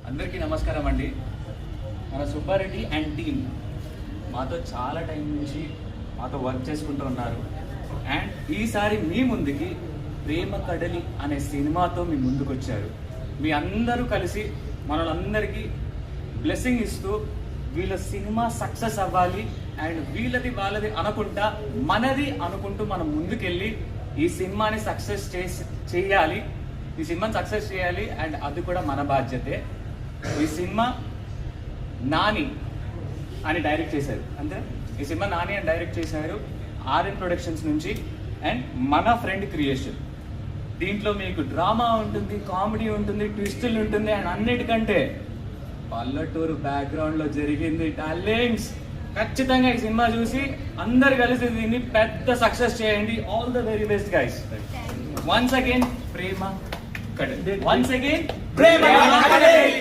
అందరికీ నమస్కారం అండి. మన సుబ్బారెడ్డి అండ్ టీమ్ మాతో చాలా టైం నుంచి మాతో వర్క్ చేసుకుంటూ ఉన్నారు. అండ్ ఈసారి మీ ముందుకి ప్రేమ కడలి అనే సినిమాతో మీ ముందుకు వచ్చారు. మీ అందరూ కలిసి మనలందరికీ బ్లెస్సింగ్ ఇస్తూ వీళ్ళ సినిమా సక్సెస్ అవ్వాలి అండ్ వీళ్ళది వాళ్ళది అనుకుంటా మనది అనుకుంటూ మనం ముందుకెళ్ళి ఈ సినిమాని సక్సెస్ చేయాలి. ఈ సినిమాని సక్సెస్ చేయాలి అండ్ అది కూడా మన బాధ్యతే. ఈ సినిమా నాని అని డైరెక్ట్ చేశారు. అంతే, ఈ సినిమా నాని అని డైరెక్ట్ చేశారు ఆర్ఎన్ ప్రొడక్షన్స్ నుంచి. అండ్ మన ఫ్రెండ్ క్రియేషన్. దీంట్లో మీకు డ్రామా ఉంటుంది, కామెడీ ఉంటుంది, ట్విస్టులు ఉంటుంది అండ్ అన్నిటికంటే పల్లెటూరు బ్యాక్గ్రౌండ్లో జరిగింది టాలెంట్స్. ఖచ్చితంగా ఈ సినిమా చూసి అందరు కలిసి దీన్ని పెద్ద సక్సెస్ చేయండి. All the very best guys. Once again Prema Kadali. Once again Prema కడలి.